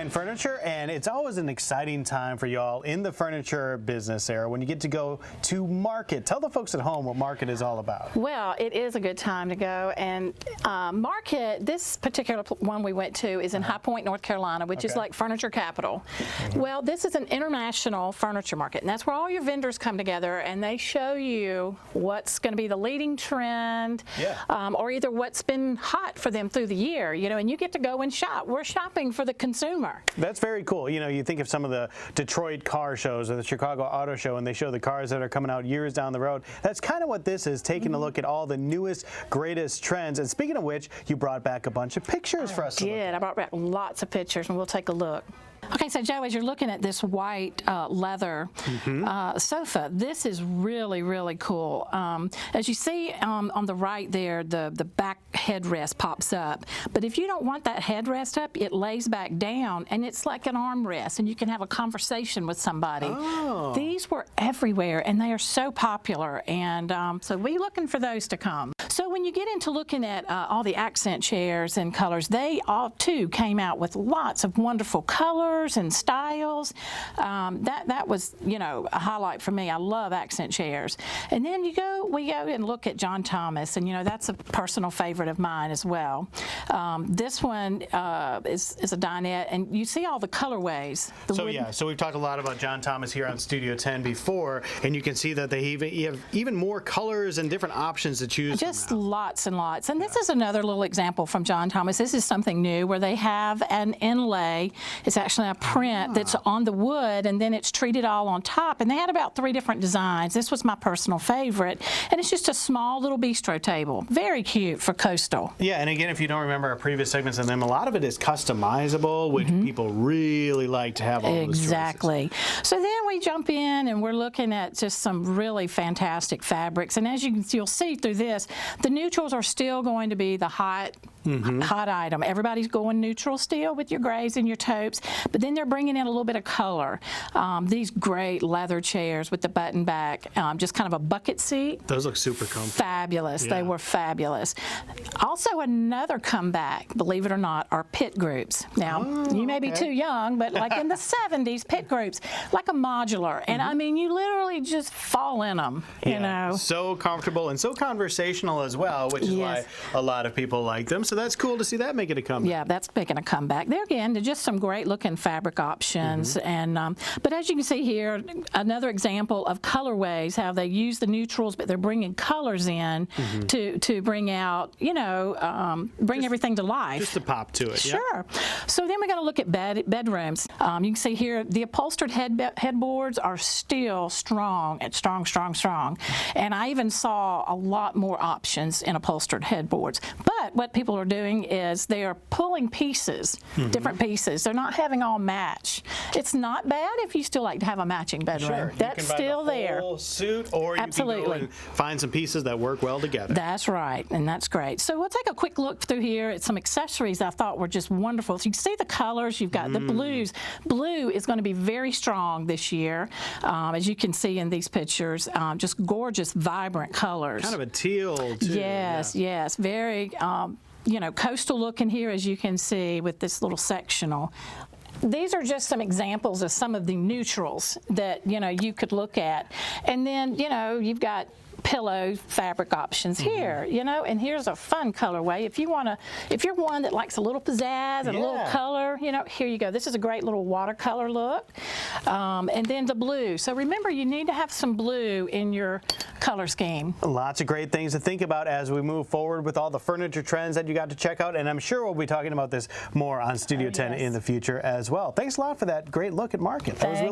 fine furniture, and it's always an exciting time for y'all in the furniture business era when you get to go to market. Tell the folks at home what market is all about. Well, it is a good time to go, and market, this particular one we went to is in High Point, North Carolina, which is like furniture capital. Well, this is an international furniture market, and that's where all your vendors come together and they show you what's going to be the leading trend, or either what's been hot for them through the year, you know, and you get to go and shop. We're shopping for the consumer. That's very cool. You know, you think of some of the Detroit car shows or the Chicago Auto Show, and they show the cars that are coming out years down the road. That's kind of what this is, taking a look at all the newest, greatest trends. And speaking of which, you brought back a bunch of pictures for us to look at. I brought back lots of pictures, and we'll take a look. Okay, so Joe, as you're looking at this white leather sofa, this is really, really cool. As you see on the right there, the back headrest pops up. But if you don't want that headrest up, it lays back down, and it's like an armrest, and you can have a conversation with somebody. Oh. These were everywhere, and they are so popular, and so we're looking for those to come. So when you get into looking at all the accent chairs and colors, they all too came out with lots of wonderful colors and styles. That was, you know, a highlight for me. I love accent chairs. And then we go and look at John Thomas, and you know, that's a personal favorite of mine as well. This one is a dinette, and you see all the colorways. So we've talked a lot about John Thomas here on Studio 10 before, and you can see that they have even more colors and different options to choose from. Just lots and lots. And this is another little example from John Thomas. This is something new where they have an inlay. It's actually a print that's on the wood, and then it's treated all on top. And they had about 3 different designs. This was my personal favorite. And it's just a small little bistro table. Very cute for coastal. Yeah, and again, if you don't remember our previous segments on them, a lot of it is customizable, which people really like to have all those choices. Exactly. So then we jump in and we're looking at just some really fantastic fabrics. And as you'll see through this, the neutrals are still going to be the hot item. Everybody's going neutral still with your grays and your taupes, but then they're bringing in a little bit of color. These great leather chairs with the button back, just kind of a bucket seat. Those look super comfy. Fabulous. Yeah. They were fabulous. Also, another comeback, believe it or not, are pit groups. Now, you may be too young, but like in the 70s, pit groups, like a modular. And I mean, you literally just fall in them, you know. So comfortable and so conversational as well, which is why a lot of people like them. So that's cool to see that making a comeback. Yeah, that's making a comeback. There again, they're just some great looking fabric options. And but as you can see here, another example of colorways, how they use the neutrals, but they're bringing colors in to bring out, you know, bring everything to life. Just a pop to it. Sure. So then we're going to look at bedrooms. You can see here the upholstered headboards are still strong and strong. And I even saw a lot more options in upholstered headboards. But what people are doing is they are pulling pieces, different pieces. They're not having all match. It's not bad if you still like to have a matching bedroom. Sure. That's still there. You can buy the whole suit, or you can go and find some pieces that work well together. That's right, and that's great. So we'll take a quick look through here at some accessories I thought were just wonderful. So you can see the colors. You've got the blues. Blue is going to be very strong this year, as you can see in these pictures. Just gorgeous, vibrant colors. Kind of a teal, too. Yes, very, you know, coastal looking here, as you can see with this little sectional. These are just some examples of some of the neutrals that, you know, you could look at. And then, you know, you've got pillow fabric options here, you know, and here's a fun colorway. If you're one that likes a little pizzazz and a little color, you know, here you go. This is a great little watercolor look. And then the blue. So remember, you need to have some blue in your color scheme. Lots of great things to think about as we move forward with all the furniture trends that you got to check out. And I'm sure we'll be talking about this more on Studio 10 in the future as well. Thanks a lot for that great look at market. That was really